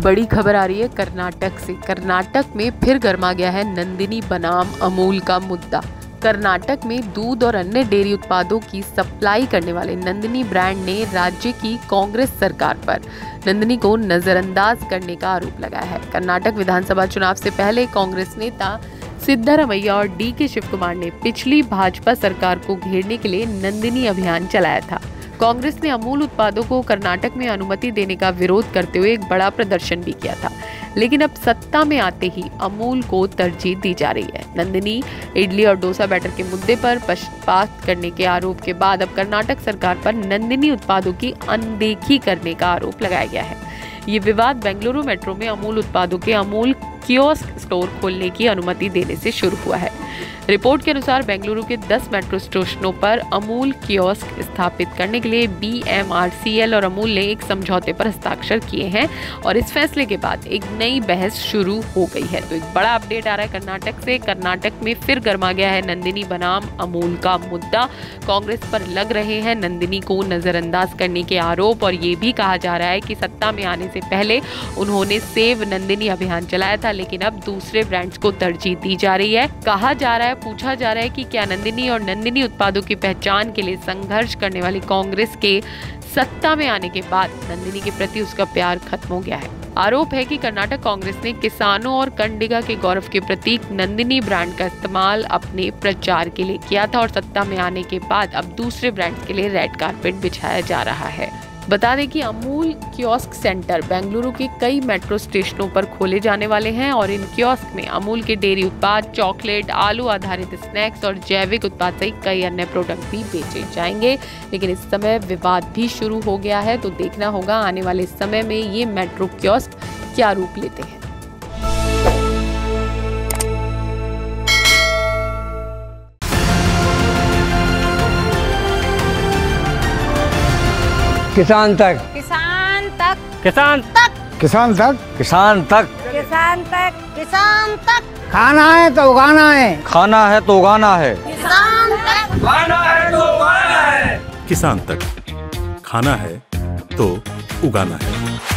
बड़ी खबर आ रही है कर्नाटक से। कर्नाटक में फिर गर्मा गया है नंदिनी बनाम अमूल का मुद्दा। कर्नाटक में दूध और अन्य डेयरी उत्पादों की सप्लाई करने वाले नंदिनी ब्रांड ने राज्य की कांग्रेस सरकार पर नंदिनी को नजरअंदाज करने का आरोप लगाया है। कर्नाटक विधानसभा चुनाव से पहले कांग्रेस नेता सिद्धरामैया और डी.के. शिव कुमार ने पिछली भाजपा सरकार को घेरने के लिए नंदिनी अभियान चलाया था। कांग्रेस ने अमूल उत्पादों को कर्नाटक में अनुमति देने का विरोध करते हुए एक बड़ा प्रदर्शन भी किया था, लेकिन अब सत्ता में आते ही अमूल को तरजीह दी जा रही है। नंदिनी इडली और डोसा बैटर के मुद्दे पर पक्षपात करने के आरोप के बाद अब कर्नाटक सरकार पर नंदिनी उत्पादों की अनदेखी करने का आरोप लगाया गया है। ये विवाद बेंगलुरु मेट्रो में अमूल उत्पादों के अमूल कियोस्क स्टोर खोलने की अनुमति देने से शुरू हुआ है। रिपोर्ट के अनुसार बेंगलुरु के 10 मेट्रो स्टेशनों पर अमूल कियोस्क स्थापित करने के लिए BMRCL और अमूल ने एक समझौते पर हस्ताक्षर किए हैं और इस फैसले के बाद एक नई बहस शुरू हो गई है। तो एक बड़ा अपडेट आ रहा है कर्नाटक से। कर्नाटक में फिर गर्मा गया है नंदिनी बनाम अमूल का मुद्दा। कांग्रेस पर लग रहे हैं नंदिनी को नजरअंदाज करने के आरोप और ये भी कहा जा रहा है कि सत्ता में आने से पहले उन्होंने सेव नंदिनी अभियान चलाया था, लेकिन अब दूसरे ब्रांड्स को तरजीह दी जा रही है। कहा जा रहा है, पूछा जा रहा है कि क्या नंदिनी और नंदिनी उत्पादों की पहचान के लिए संघर्ष करने वाली कांग्रेस के सत्ता में आने के बाद नंदिनी के प्रति उसका प्यार खत्म हो गया है। आरोप है कि कर्नाटक कांग्रेस ने किसानों और कंडिगा के गौरव के प्रतीक नंदिनी ब्रांड का इस्तेमाल अपने प्रचार के लिए किया था और सत्ता में आने के बाद अब दूसरे ब्रांड्स के लिए रेड कारपेट बिछाया जा रहा है। बता दें कि अमूल कियोस्क सेंटर बेंगलुरु के कई मेट्रो स्टेशनों पर खोले जाने वाले हैं और इन कियोस्क में अमूल के डेयरी उत्पाद, चॉकलेट, आलू आधारित स्नैक्स और जैविक उत्पाद सहित कई अन्य प्रोडक्ट भी बेचे जाएंगे। लेकिन इस समय विवाद भी शुरू हो गया है, तो देखना होगा आने वाले समय में ये मेट्रो कियोस्क क्या रूप लेते हैं। किसान तक, किसान तक, किसान तक, किसान तक, किसान तक, किसान तक, किसान तक। खाना है तो उगाना है, खाना है तो उगाना है, किसान तक, खाना है तो उगाना है। किसान तक, खाना है तो उगाना है।